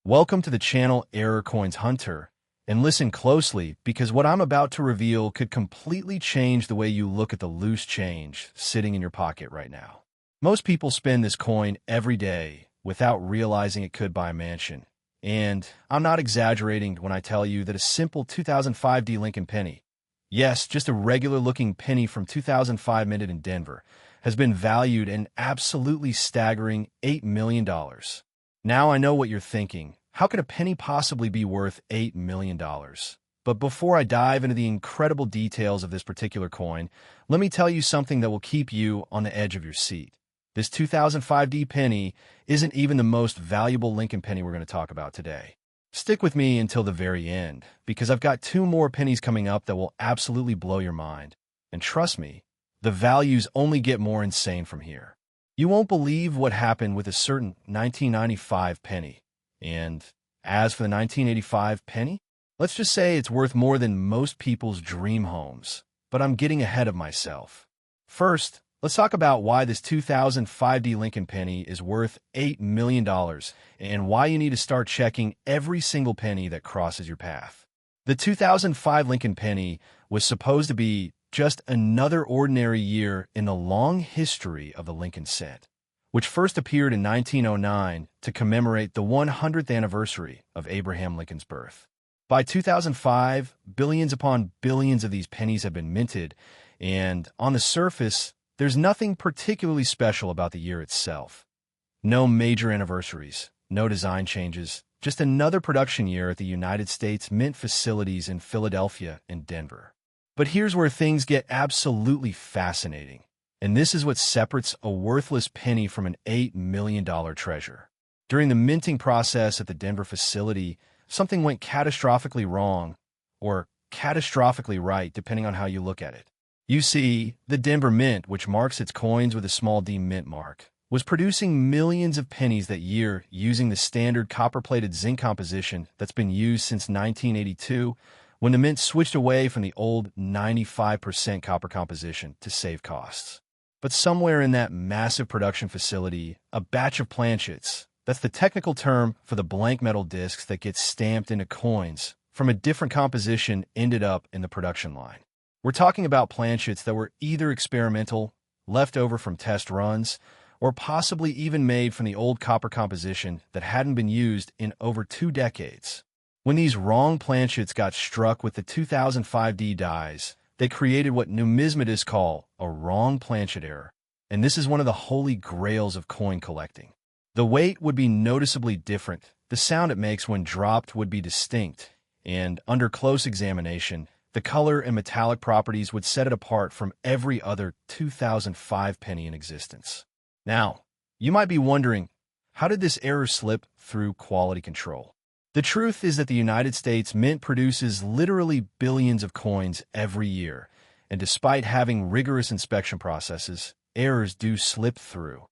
Welcome to the channel Error Coins Hunter, and listen closely because what I'm about to reveal could completely change the way you look at the loose change sitting in your pocket right now. Most people spend this coin every day without realizing it could buy a mansion. And I'm not exaggerating when I tell you that a simple 2005 D Lincoln penny, yes, just a regular-looking penny from 2005 minted in Denver, has been valued an absolutely staggering $8 million. Now I know what you're thinking. How could a penny possibly be worth $8 million? But before I dive into the incredible details of this particular coin, let me tell you something that will keep you on the edge of your seat. This 2005 D penny isn't even the most valuable Lincoln penny we're going to talk about today. Stick with me until the very end, because I've got two more pennies coming up that will absolutely blow your mind. And trust me, the values only get more insane from here. You won't believe what happened with a certain 1995 penny. And as for the 1985 penny, let's just say it's worth more than most people's dream homes. But I'm getting ahead of myself. First, let's talk about why this 2005 D Lincoln penny is worth $8 million and why you need to start checking every single penny that crosses your path. The 2005 Lincoln penny was supposed to be just another ordinary year in the long history of the Lincoln cent, which first appeared in 1909 to commemorate the 100th anniversary of Abraham Lincoln's birth. By 2005, billions upon billions of these pennies have been minted, and on the surface, there's nothing particularly special about the year itself. No major anniversaries, no design changes, just another production year at the United States Mint facilities in Philadelphia and Denver. But here's where things get absolutely fascinating. And this is what separates a worthless penny from an $8 million treasure. During the minting process at the Denver facility, something went catastrophically wrong, or catastrophically right, depending on how you look at it. You see, the Denver Mint, which marks its coins with a small d mint mark, was producing millions of pennies that year using the standard copper-plated zinc composition that's been used since 1982, when the Mint switched away from the old 95% copper composition to save costs. But somewhere in that massive production facility, a batch of planchets, that's the technical term for the blank metal discs that get stamped into coins from a different composition, ended up in the production line. We're talking about planchets that were either experimental, left over from test runs, or possibly even made from the old copper composition that hadn't been used in over 2 decades. When these wrong planchets got struck with the 2005 D dies, they created what numismatics call a wrong planchet error, and this is one of the holy grails of coin collecting. The weight would be noticeably different, the sound it makes when dropped would be distinct, and under close examination, the color and metallic properties would set it apart from every other 2005 penny in existence. Now, you might be wondering, how did this error slip through quality control? The truth is that the United States Mint produces literally billions of coins every year, and despite having rigorous inspection processes, errors do slip through.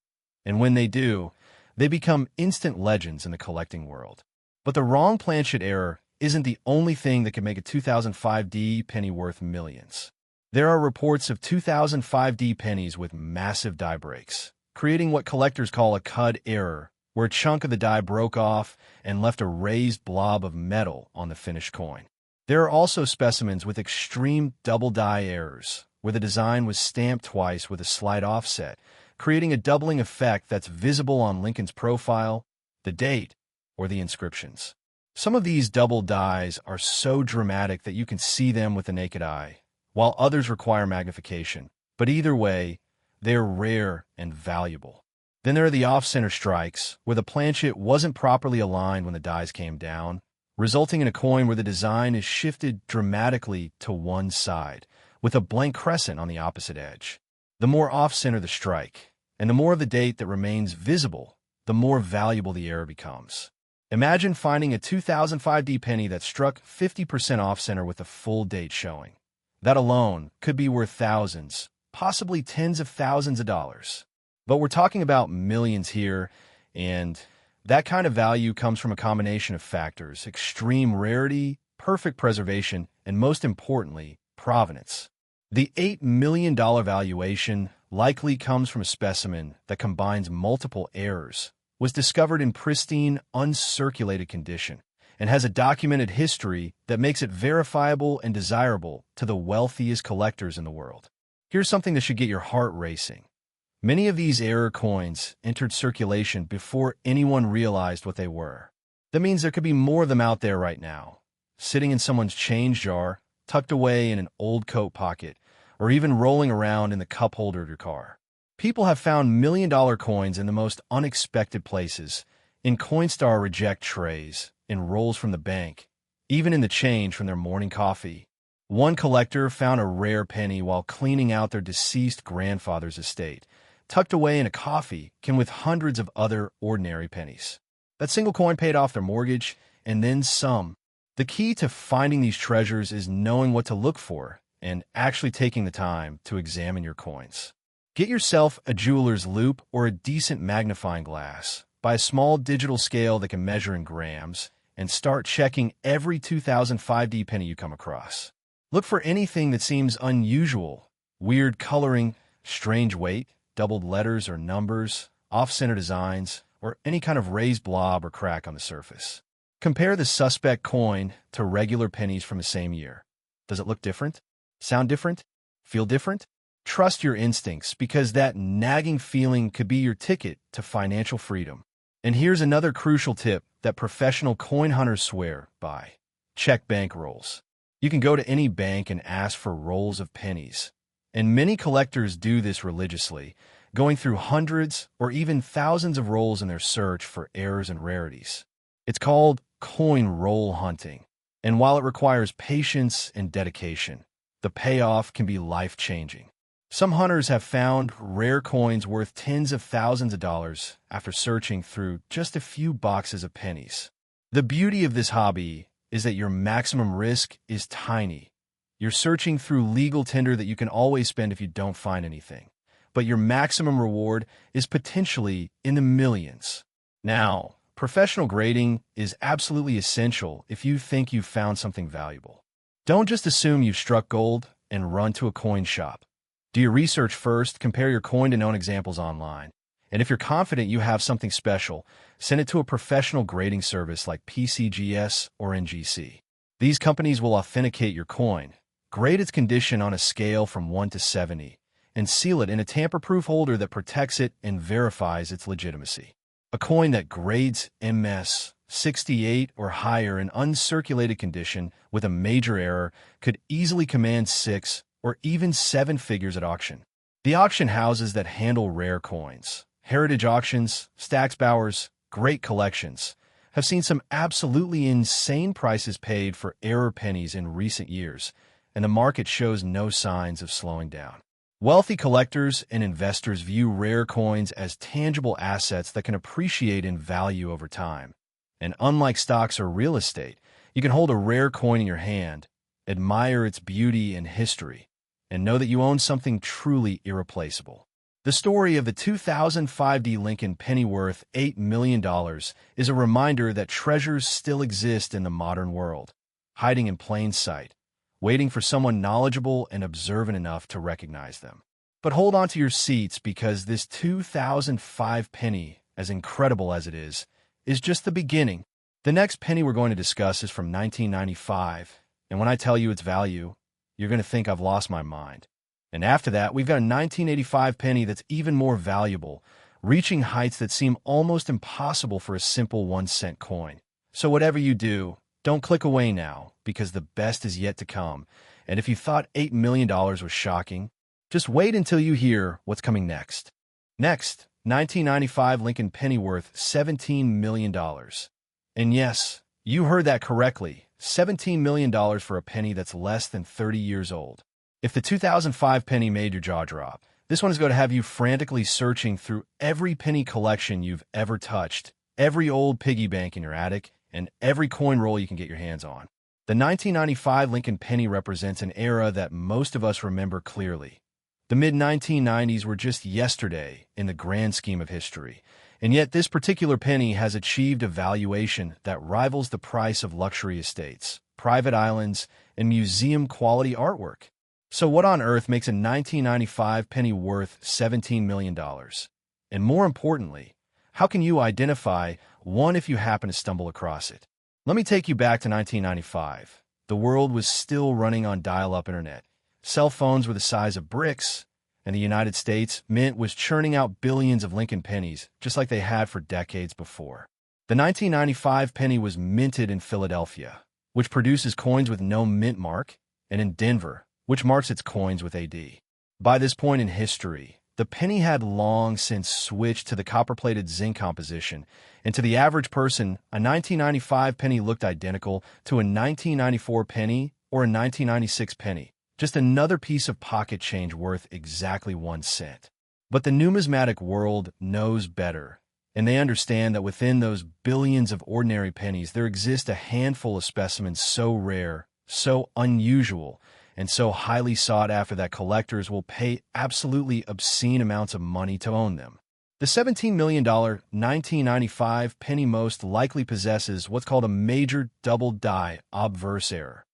And when they do, they become instant legends in the collecting world. But the wrong planchet error isn't the only thing that can make a 2005 D penny worth millions. There are reports of 2005 D pennies with massive die breaks, creating what collectors call a cud error, where a chunk of the die broke off and left a raised blob of metal on the finished coin. There are also specimens with extreme double die errors, where the design was stamped twice with a slight offset, creating a doubling effect that's visible on Lincoln's profile, the date, or the inscriptions. Some of these double dies are so dramatic that you can see them with the naked eye, while others require magnification. But either way, they're rare and valuable. Then there are the off-center strikes, where the planchet wasn't properly aligned when the dies came down, resulting in a coin where the design is shifted dramatically to one side, with a blank crescent on the opposite edge. The more off-center the strike, and the more of the date that remains visible, the more valuable the error becomes. Imagine finding a 2005 D penny that struck 50% off-center with a full date showing. That alone could be worth thousands, possibly tens of thousands of dollars. But we're talking about millions here, and that kind of value comes from a combination of factors: extreme rarity, perfect preservation, and most importantly, provenance. The $8 million valuation likely comes from a specimen that combines multiple errors, was discovered in pristine, uncirculated condition and has a documented history that makes it verifiable and desirable to the wealthiest collectors in the world. Here's something that should get your heart racing. Many of these error coins entered circulation before anyone realized what they were. That means there could be more of them out there right now, sitting in someone's change jar, tucked away in an old coat pocket, or even rolling around in the cup holder of your car. People have found million-dollar coins in the most unexpected places, in Coinstar reject trays, in rolls from the bank, even in the change from their morning coffee. One collector found a rare penny while cleaning out their deceased grandfather's estate, tucked away in a coffee can with hundreds of other ordinary pennies. That single coin paid off their mortgage, and then some. The key to finding these treasures is knowing what to look for and actually taking the time to examine your coins. Get yourself a jeweler's loupe or a decent magnifying glass. Buy a small digital scale that can measure in grams, and start checking every 2005D penny you come across. Look for anything that seems unusual, weird coloring, strange weight, doubled letters or numbers, off-center designs, or any kind of raised blob or crack on the surface. Compare the suspect coin to regular pennies from the same year. Does it look different? Sound different? Feel different? Trust your instincts, because that nagging feeling could be your ticket to financial freedom. And here's another crucial tip that professional coin hunters swear by. Check bank rolls. You can go to any bank and ask for rolls of pennies. And many collectors do this religiously, going through hundreds or even thousands of rolls in their search for errors and rarities. It's called coin roll hunting. And while it requires patience and dedication, the payoff can be life-changing. Some hunters have found rare coins worth tens of thousands of dollars after searching through just a few boxes of pennies. The beauty of this hobby is that your maximum risk is tiny. You're searching through legal tender that you can always spend if you don't find anything. But your maximum reward is potentially in the millions. Now, professional grading is absolutely essential if you think you've found something valuable. Don't just assume you've struck gold and run to a coin shop. Do your research first, compare your coin to known examples online. And if you're confident you have something special, send it to a professional grading service like PCGS or NGC. These companies will authenticate your coin, grade its condition on a scale from 1 to 70, and seal it in a tamper-proof holder that protects it and verifies its legitimacy. A coin that grades MS 68 or higher in uncirculated condition with a major error could easily command 6 or even 7 figures at auction. The auction houses that handle rare coins, Heritage Auctions, Stack's Bowers, Great Collections, have seen some absolutely insane prices paid for error pennies in recent years, and the market shows no signs of slowing down. Wealthy collectors and investors view rare coins as tangible assets that can appreciate in value over time. And unlike stocks or real estate, you can hold a rare coin in your hand, admire its beauty and history, and know that you own something truly irreplaceable. The story of the 2005D Lincoln penny worth $8 million is a reminder that treasures still exist in the modern world, hiding in plain sight, waiting for someone knowledgeable and observant enough to recognize them. But hold on to your seats, because this 2005 penny, as incredible as it is just the beginning. The next penny we're going to discuss is from 1995, and when I tell you its value, you're going to think I've lost my mind. And after that, we've got a 1985 penny that's even more valuable, reaching heights that seem almost impossible for a simple 1-cent coin. So whatever you do, don't click away now, because the best is yet to come. And if you thought $8 million was shocking, just wait until you hear what's coming next. Next, 1995 Lincoln penny worth $17 million. And yes, you heard that correctly, $17 million for a penny that's less than 30 years old. If the 2005 penny made your jaw drop, this one is going to have you frantically searching through every penny collection you've ever touched, every old piggy bank in your attic, and every coin roll you can get your hands on. The 1995 Lincoln penny represents an era that most of us remember clearly. The mid-1990s were just yesterday in the grand scheme of history, and yet this particular penny has achieved a valuation that rivals the price of luxury estates, private islands, and museum-quality artwork. So what on earth makes a 1995 penny worth $17 million? And more importantly, How can you identify one if you happen to stumble across it? Let me take you back to 1995. The world was still running on dial-up internet. Cell phones were the size of bricks, and the United States Mint was churning out billions of Lincoln pennies, just like they had for decades before. The 1995 penny was minted in Philadelphia, which produces coins with no mint mark, and in Denver, which marks its coins with AD. By this point in history, the penny had long since switched to the copper-plated zinc composition, and to the average person, a 1995 penny looked identical to a 1994 penny or a 1996 penny, just another piece of pocket change worth exactly 1 cent. But the numismatic world knows better, and they understand that within those billions of ordinary pennies, there exists a handful of specimens so rare, so unusual, and so highly sought after that collectors will pay absolutely obscene amounts of money to own them. The $17 million 1995 penny most likely possesses what's called a major double die obverse error.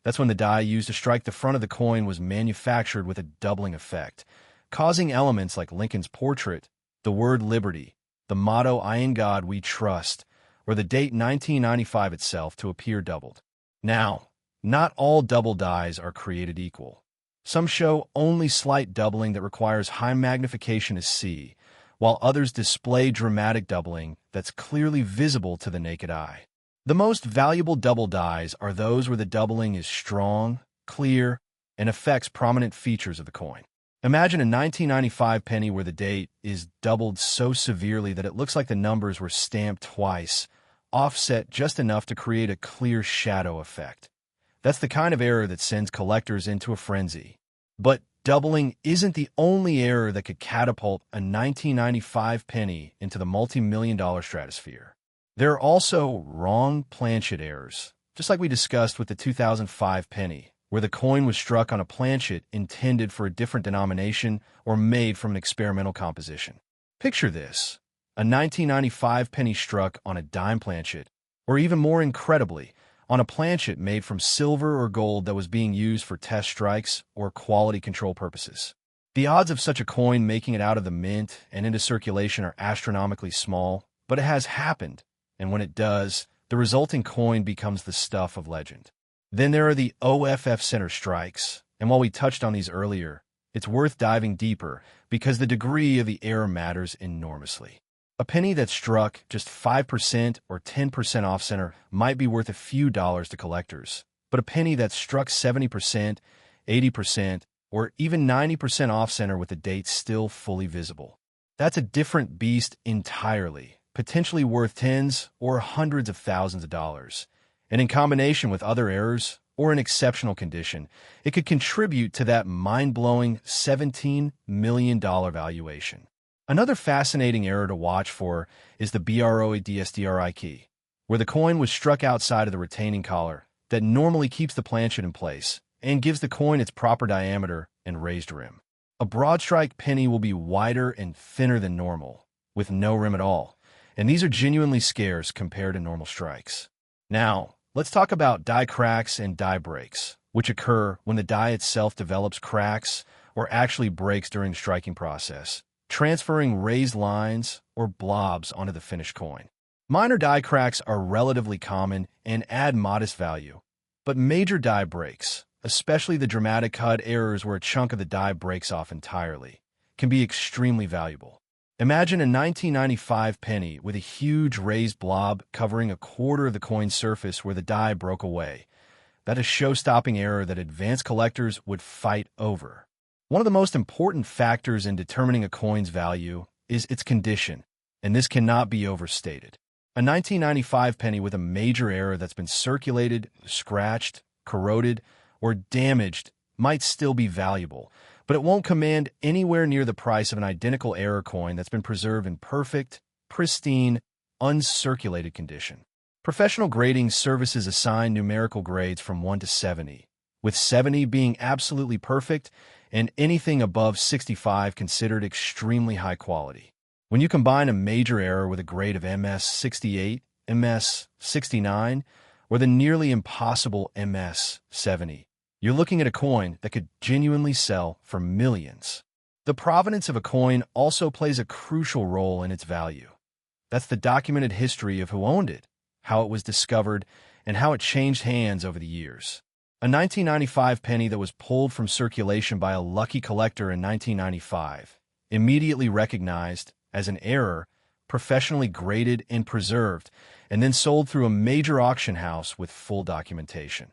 That's when the die used to strike the front of the coin was manufactured with a doubling effect, causing elements like Lincoln's portrait, the word liberty, the motto "I in God we trust," or the date 1995 itself to appear doubled. Now, not all double dies are created equal. Some show only slight doubling that requires high magnification to see, while others display dramatic doubling that's clearly visible to the naked eye. The most valuable double dies are those where the doubling is strong, clear, and affects prominent features of the coin. Imagine a 1995 penny where the date is doubled so severely that it looks like the numbers were stamped twice, offset just enough to create a clear shadow effect. That's the kind of error that sends collectors into a frenzy. But doubling isn't the only error that could catapult a 1995 penny into the multi-million-dollar stratosphere. There are also wrong planchet errors, just like we discussed with the 2005 penny, where the coin was struck on a planchet intended for a different denomination or made from an experimental composition. Picture this: a 1995 penny struck on a dime planchet, or even more incredibly, on a planchet made from silver or gold that was being used for test strikes or quality control purposes. The odds of such a coin making it out of the mint and into circulation are astronomically small, but it has happened, and when it does, the resulting coin becomes the stuff of legend. Then there are the OFF center strikes, and while we touched on these earlier, it's worth diving deeper because the degree of the error matters enormously. A penny that struck just 5% or 10% off center might be worth a few dollars to collectors, but a penny that struck 70%, 80%, or even 90% off center with the date still fully visible. That's a different beast entirely, potentially worth tens or hundreds of thousands of dollars. And in combination with other errors or an exceptional condition, it could contribute to that mind-blowing $17 million valuation. Another fascinating error to watch for is the BROADSDRI key, where the coin was struck outside of the retaining collar that normally keeps the planchet in place and gives the coin its proper diameter and raised rim. A broad strike penny will be wider and thinner than normal, with no rim at all, and these are genuinely scarce compared to normal strikes. Now, let's talk about die cracks and die breaks, which occur when the die itself develops cracks or actually breaks during the striking process, transferring raised lines or blobs onto the finished coin. Minor die cracks are relatively common and add modest value, but major die breaks, especially the dramatic cut errors where a chunk of the die breaks off entirely, can be extremely valuable. Imagine a 1995 penny with a huge raised blob covering a quarter of the coin's surface where the die broke away. That is a show-stopping error that advanced collectors would fight over. One of the most important factors in determining a coin's value is its condition, and this cannot be overstated. A 1995 penny with a major error that's been circulated, scratched, corroded, or damaged might still be valuable, but it won't command anywhere near the price of an identical error coin that's been preserved in perfect, pristine, uncirculated condition. Professional grading services assign numerical grades from 1 to 70, with 70 being absolutely perfect and anything above 65 considered extremely high quality. When you combine a major error with a grade of MS 68, MS 69, or the nearly impossible MS 70, you're looking at a coin that could genuinely sell for millions. The provenance of a coin also plays a crucial role in its value. That's the documented history of who owned it, how it was discovered, and how it changed hands over the years. A 1995 penny that was pulled from circulation by a lucky collector in 1995, immediately recognized as an error, professionally graded and preserved, and then sold through a major auction house with full documentation.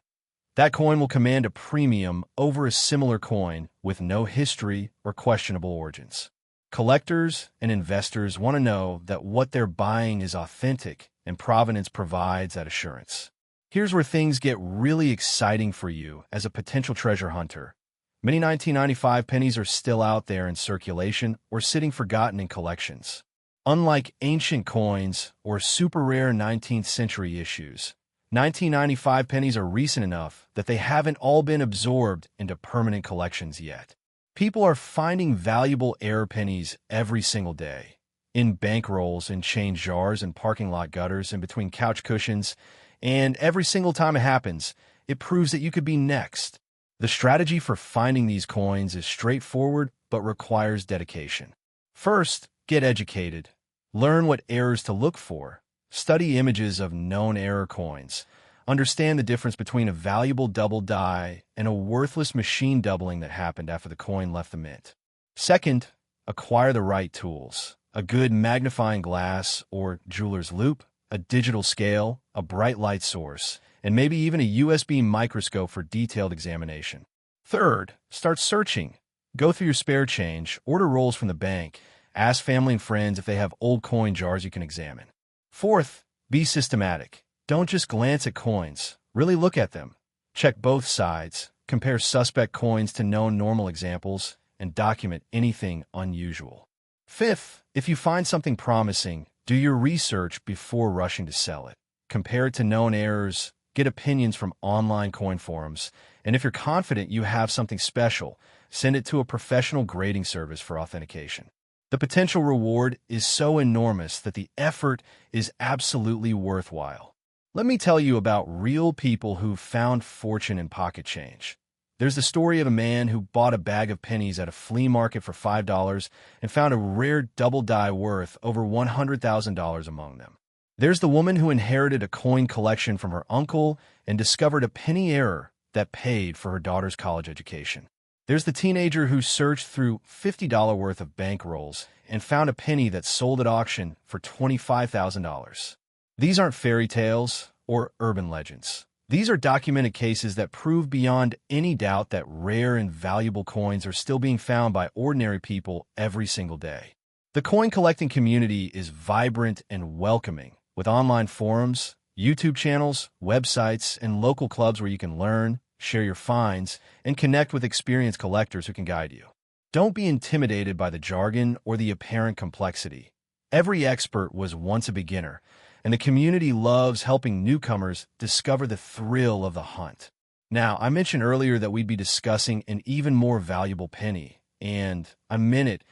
That coin will command a premium over a similar coin with no history or questionable origins. Collectors and investors want to know that what they're buying is authentic, and provenance provides that assurance. Here's where things get really exciting for you as a potential treasure hunter. Many 1995 pennies are still out there in circulation or sitting forgotten in collections. Unlike ancient coins or super rare 19th century issues, 1995 pennies are recent enough that they haven't all been absorbed into permanent collections yet. People are finding valuable error pennies every single day, in bankrolls, in change jars, in parking lot gutters, in between couch cushions, and every single time it happens, it proves that you could be next. The strategy for finding these coins is straightforward but requires dedication. First, get educated. Learn what errors to look for. Study images of known error coins. Understand the difference between a valuable double die and a worthless machine doubling that happened after the coin left the mint. Second, acquire the right tools. A good magnifying glass or jeweler's loupe, a digital scale, a bright light source, and maybe even a USB microscope for detailed examination. Third, start searching. Go through your spare change, order rolls from the bank, ask family and friends if they have old coin jars you can examine. Fourth, be systematic. Don't just glance at coins. Really look at them. Check both sides, compare suspect coins to known normal examples, and document anything unusual. Fifth, if you find something promising, do your research before rushing to sell it. Compare it to known errors, get opinions from online coin forums, and if you're confident you have something special, send it to a professional grading service for authentication. The potential reward is so enormous that the effort is absolutely worthwhile. Let me tell you about real people who've found fortune in pocket change. There's the story of a man who bought a bag of pennies at a flea market for $5 and found a rare double die worth over $100,000 among them. There's the woman who inherited a coin collection from her uncle and discovered a penny error that paid for her daughter's college education. There's the teenager who searched through $50 worth of bankrolls and found a penny that sold at auction for $25,000. These aren't fairy tales or urban legends. These are documented cases that prove beyond any doubt that rare and valuable coins are still being found by ordinary people every single day. The coin collecting community is vibrant and welcoming, with online forums, YouTube channels, websites, and local clubs where you can learn, share your finds, and connect with experienced collectors who can guide you. Don't be intimidated by the jargon or the apparent complexity. Every expert was once a beginner, and the community loves helping newcomers discover the thrill of the hunt. Now, I mentioned earlier that we'd be discussing an even more valuable penny, and I meant it.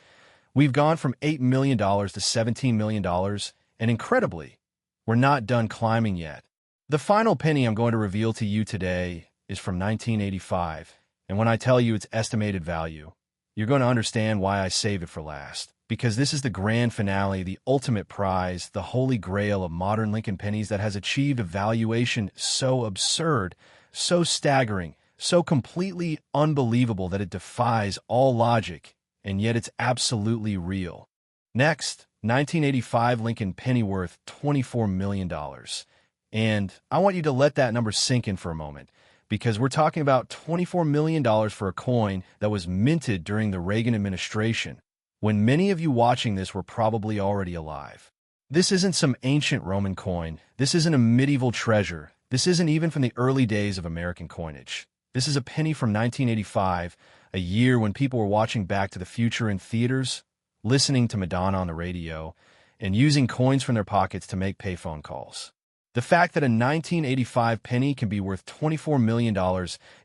We've gone from $8 million to $17 million, and incredibly, we're not done climbing yet. The final penny I'm going to reveal to you today is from 1985, and when I tell you its estimated value, you're going to understand why I saved it for last. Because this is the grand finale, the ultimate prize, the holy grail of modern Lincoln pennies that has achieved a valuation so absurd, so staggering, so completely unbelievable that it defies all logic, and yet it's absolutely real. Next, 1985 Lincoln penny worth $24 million. And I want you to let that number sink in for a moment, because we're talking about $24 million for a coin that was minted during the Reagan administration, when many of you watching this were probably already alive. This isn't some ancient Roman coin. This isn't a medieval treasure. This isn't even from the early days of American coinage. This is a penny from 1985, a year when people were watching Back to the Future in theaters, listening to Madonna on the radio, and using coins from their pockets to make payphone calls. The fact that a 1985 penny can be worth $24 million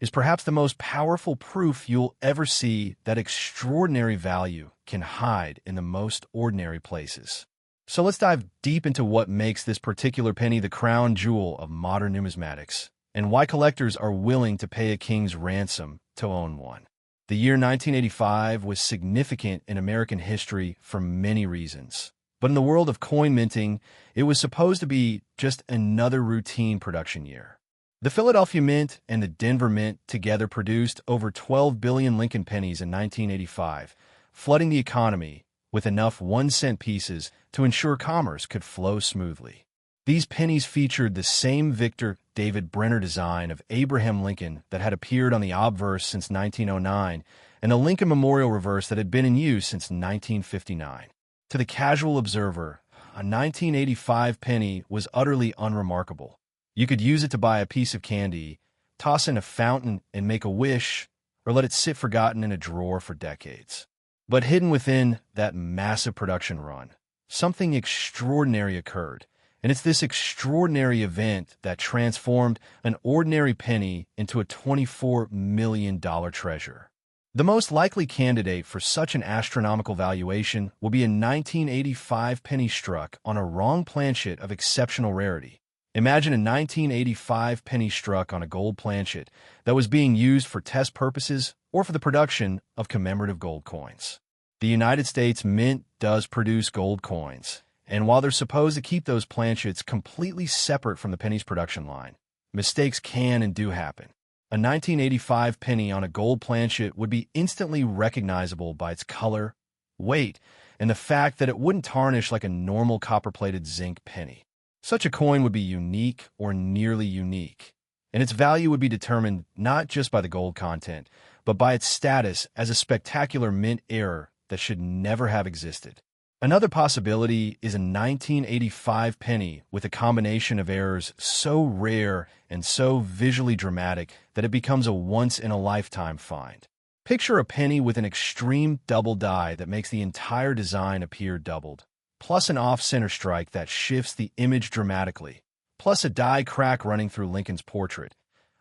is perhaps the most powerful proof you'll ever see that extraordinary value can hide in the most ordinary places. So let's dive deep into what makes this particular penny the crown jewel of modern numismatics, and why collectors are willing to pay a king's ransom to own one. The year 1985 was significant in American history for many reasons. But in the world of coin minting, it was supposed to be just another routine production year. The Philadelphia Mint and the Denver Mint together produced over 12 billion Lincoln pennies in 1985, flooding the economy with enough 1-cent pieces to ensure commerce could flow smoothly. These pennies featured the same Victor David Brenner design of Abraham Lincoln that had appeared on the obverse since 1909 and the Lincoln Memorial reverse that had been in use since 1959. To the casual observer, a 1985 penny was utterly unremarkable. You could use it to buy a piece of candy, toss in a fountain and make a wish, or let it sit forgotten in a drawer for decades. But hidden within that massive production run, something extraordinary occurred. And it's this extraordinary event that transformed an ordinary penny into a $24 million treasure. The most likely candidate for such an astronomical valuation will be a 1985 penny struck on a wrong planchet of exceptional rarity. Imagine a 1985 penny struck on a gold planchet that was being used for test purposes or for the production of commemorative gold coins. The United States Mint does produce gold coins, and while they're supposed to keep those planchets completely separate from the penny's production line, mistakes can and do happen. A 1985 penny on a gold planchet would be instantly recognizable by its color, weight, and the fact that it wouldn't tarnish like a normal copper-plated zinc penny. Such a coin would be unique or nearly unique, and its value would be determined not just by the gold content, but by its status as a spectacular mint error that should never have existed. Another possibility is a 1985 penny with a combination of errors so rare and so visually dramatic that it becomes a once-in-a-lifetime find. Picture a penny with an extreme double die that makes the entire design appear doubled, plus an off-center strike that shifts the image dramatically, plus a die crack running through Lincoln's portrait.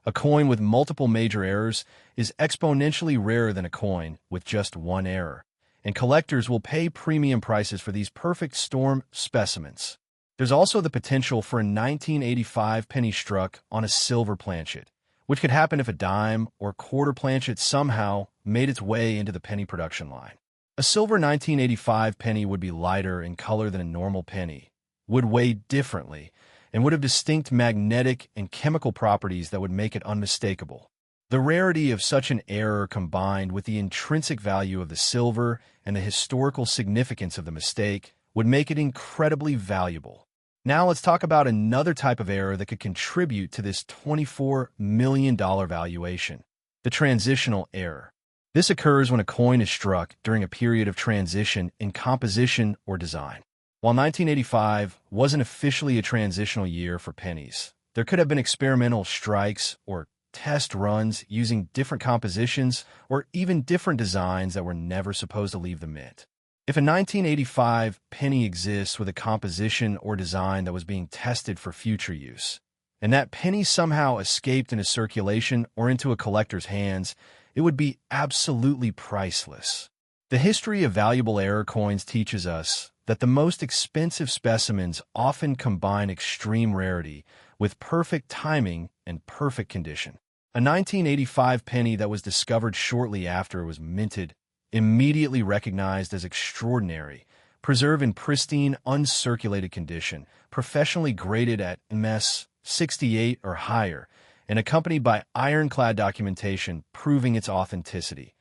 A coin with multiple major errors is exponentially rarer than a coin with just one error, and collectors will pay premium prices for these perfect storm specimens. There's also the potential for a 1985 penny struck on a silver planchet, which could happen if a dime or quarter planchet somehow made its way into the penny production line. A silver 1985 penny would be lighter in color than a normal penny, would weigh differently, and would have distinct magnetic and chemical properties that would make it unmistakable. The rarity of such an error combined with the intrinsic value of the silver and the historical significance of the mistake would make it incredibly valuable. Now let's talk about another type of error that could contribute to this $24 million valuation, the transitional error. This occurs when a coin is struck during a period of transition in composition or design. While 1985 wasn't officially a transitional year for pennies, there could have been experimental strikes or test runs using different compositions or even different designs that were never supposed to leave the mint. If a 1985 penny exists with a composition or design that was being tested for future use, and that penny somehow escaped into circulation or into a collector's hands, it would be absolutely priceless. The history of valuable error coins teaches us that the most expensive specimens often combine extreme rarity with perfect timing and perfect condition. A 1985 penny that was discovered shortly after it was minted, immediately recognized as extraordinary, preserved in pristine, uncirculated condition, professionally graded at MS 68 or higher, and accompanied by ironclad documentation proving its authenticity.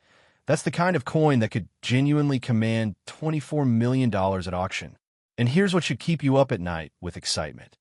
That's the kind of coin that could genuinely command $24 million at auction. And here's what should keep you up at night with excitement.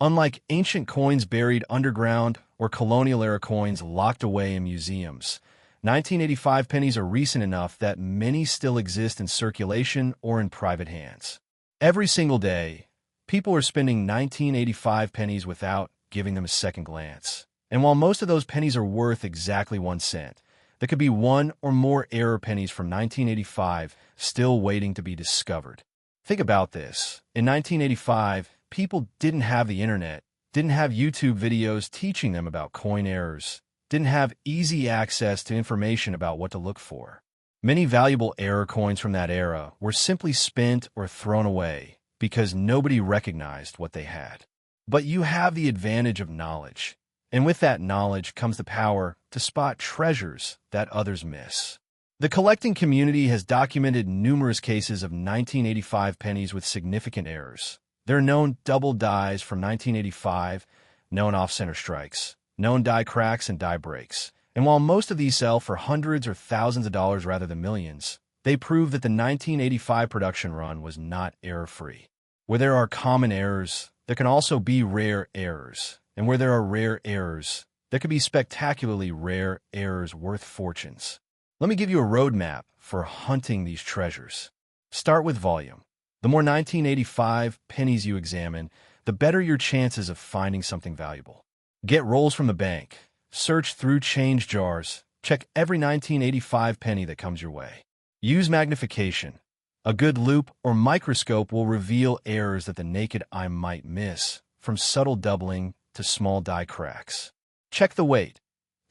Unlike ancient coins buried underground or colonial-era coins locked away in museums, 1985 pennies are recent enough that many still exist in circulation or in private hands. Every single day, people are spending 1985 pennies without giving them a second glance. And while most of those pennies are worth exactly 1 cent, there could be one or more error pennies from 1985 still waiting to be discovered. Think about this. In 1985, people didn't have the internet, didn't have YouTube videos teaching them about coin errors, didn't have easy access to information about what to look for. Many valuable error coins from that era were simply spent or thrown away because nobody recognized what they had. But you have the advantage of knowledge, and with that knowledge comes the power to spot treasures that others miss. The collecting community has documented numerous cases of 1985 pennies with significant errors. There are known double dies from 1985, known off-center strikes, known die cracks and die breaks. And while most of these sell for hundreds or thousands of dollars rather than millions, they prove that the 1985 production run was not error-free. Where there are common errors, there can also be rare errors. And where there are rare errors, there could be spectacularly rare errors worth fortunes. Let me give you a roadmap for hunting these treasures. Start with volume. The more 1985 pennies you examine, the better your chances of finding something valuable. Get rolls from the bank. Search through change jars. Check every 1985 penny that comes your way. Use magnification. A good loupe or microscope will reveal errors that the naked eye might miss, from subtle doubling to small die cracks. Check the weight.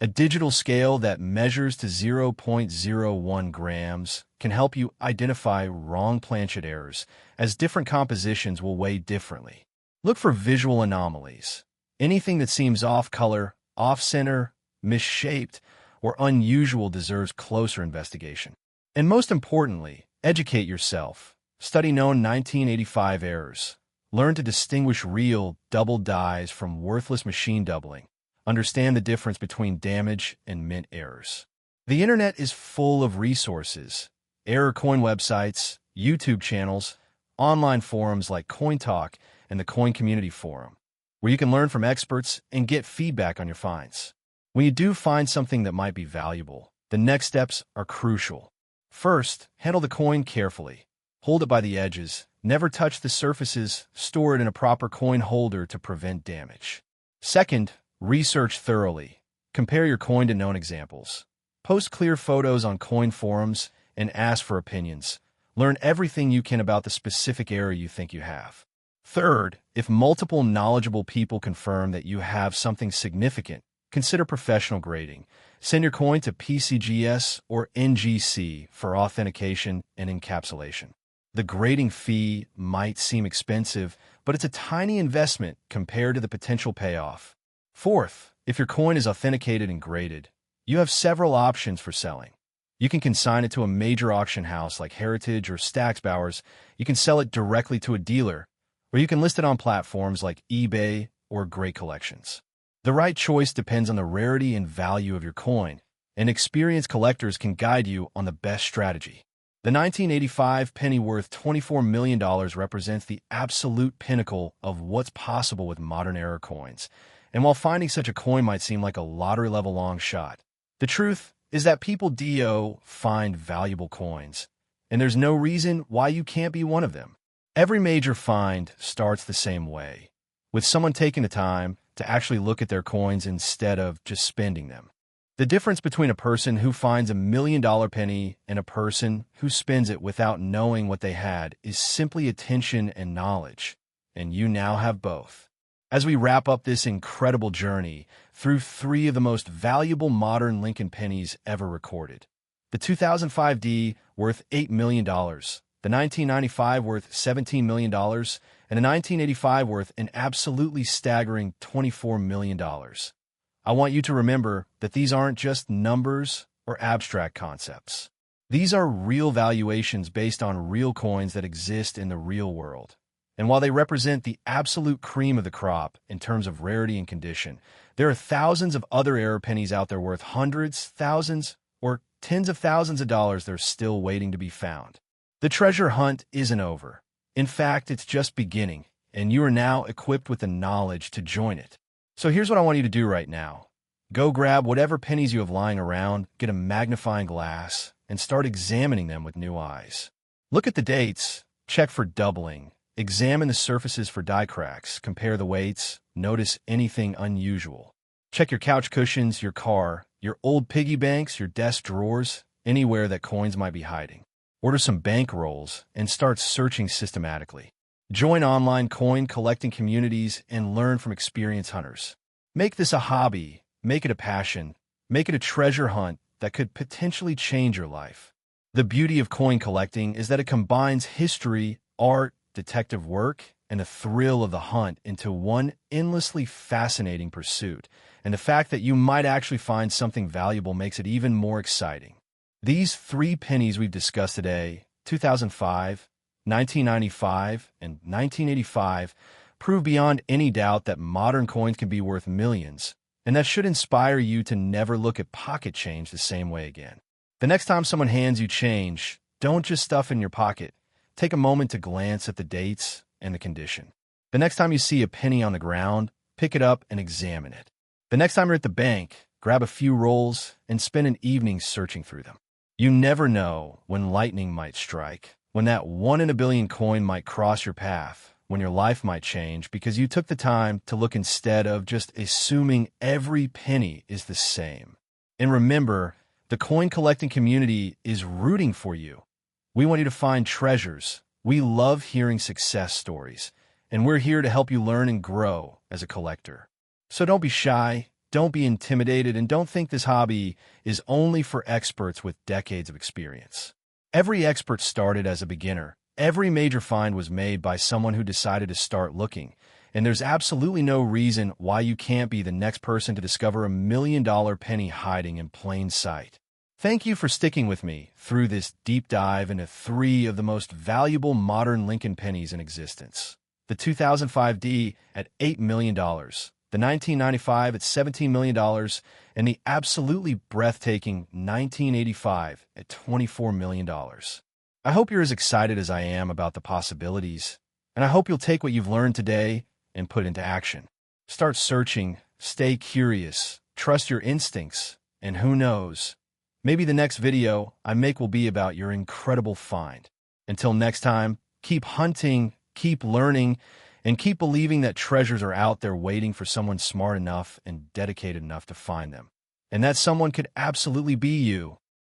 A digital scale that measures to 0.01 grams can help you identify wrong planchet errors, as different compositions will weigh differently. Look for visual anomalies. Anything that seems off-color, off-center, misshaped, or unusual deserves closer investigation. And most importantly, educate yourself. Study known 1985 errors. Learn to distinguish real double dies from worthless machine doubling. Understand the difference between damage and mint errors. The internet is full of resources, error coin websites, YouTube channels, online forums like CoinTalk and the Coin Community Forum, where you can learn from experts and get feedback on your finds. When you do find something that might be valuable, the next steps are crucial. First, handle the coin carefully. Hold it by the edges. Never touch the surfaces. Store it in a proper coin holder to prevent damage. Second, research thoroughly. Compare your coin to known examples. Post clear photos on coin forums and ask for opinions. Learn everything you can about the specific error you think you have. Third, if multiple knowledgeable people confirm that you have something significant, consider professional grading. Send your coin to PCGS or NGC for authentication and encapsulation. The grading fee might seem expensive, but it's a tiny investment compared to the potential payoff. Fourth, if your coin is authenticated and graded, you have several options for selling. You can consign it to a major auction house like Heritage or Stax Bowers. You can sell it directly to a dealer, or you can list it on platforms like eBay or Great Collections. The right choice depends on the rarity and value of your coin, and experienced collectors can guide you on the best strategy. The 1985 penny worth $24 million represents the absolute pinnacle of what's possible with modern era coins. And while finding such a coin might seem like a lottery-level long shot, the truth is that people find valuable coins, and there's no reason why you can't be one of them. Every major find starts the same way, with someone taking the time to actually look at their coins instead of just spending them. The difference between a person who finds $1 million penny and a person who spends it without knowing what they had is simply attention and knowledge, and you now have both. As we wrap up this incredible journey through 3 of the most valuable modern Lincoln pennies ever recorded, the 2005 D worth $8 million, the 1995 worth $17 million, and the 1985 worth an absolutely staggering $24 million. I want you to remember that these aren't just numbers or abstract concepts. These are real valuations based on real coins that exist in the real world. And while they represent the absolute cream of the crop in terms of rarity and condition, there are thousands of other error pennies out there worth hundreds, thousands, or tens of thousands of dollars that are still waiting to be found. The treasure hunt isn't over. In fact, it's just beginning, and you are now equipped with the knowledge to join it. So here's what I want you to do right now. Go grab whatever pennies you have lying around, get a magnifying glass, and start examining them with new eyes. Look at the dates, check for doubling, examine the surfaces for die cracks, compare the weights, notice anything unusual. Check your couch cushions, your car, your old piggy banks, your desk drawers, anywhere that coins might be hiding. Order some bank rolls and start searching systematically. Join online coin collecting communities and learn from experienced hunters. Make this a hobby, make it a passion, make it a treasure hunt that could potentially change your life. The beauty of coin collecting is that it combines history, art, detective work, and the thrill of the hunt into one endlessly fascinating pursuit. And the fact that you might actually find something valuable makes it even more exciting. These three pennies we've discussed today, 2005, 1995, and 1985, prove beyond any doubt that modern coins can be worth millions, and that should inspire you to never look at pocket change the same way again. The next time someone hands you change, don't just stuff it in your pocket. Take a moment to glance at the dates and the condition. The next time you see a penny on the ground, pick it up and examine it. The next time you're at the bank, grab a few rolls and spend an evening searching through them. You never know when lightning might strike, when that 1 in a billion coin might cross your path, when your life might change because you took the time to look instead of just assuming every penny is the same. And remember, the coin collecting community is rooting for you. We want you to find treasures. We love hearing success stories, and we're here to help you learn and grow as a collector. So don't be shy, don't be intimidated, and don't think this hobby is only for experts with decades of experience. Every expert started as a beginner. Every major find was made by someone who decided to start looking, and there's absolutely no reason why you can't be the next person to discover a $1 million penny hiding in plain sight. Thank you for sticking with me through this deep dive into three of the most valuable modern Lincoln pennies in existence. The 2005 D at $8 million, the 1995 at $17 million, and the absolutely breathtaking 1985 at $24 million. I hope you're as excited as I am about the possibilities, and I hope you'll take what you've learned today and put into action. Start searching, stay curious, trust your instincts, and who knows, maybe the next video I make will be about your incredible find. Until next time, keep hunting, keep learning, and keep believing that treasures are out there waiting for someone smart enough and dedicated enough to find them. And that someone could absolutely be you.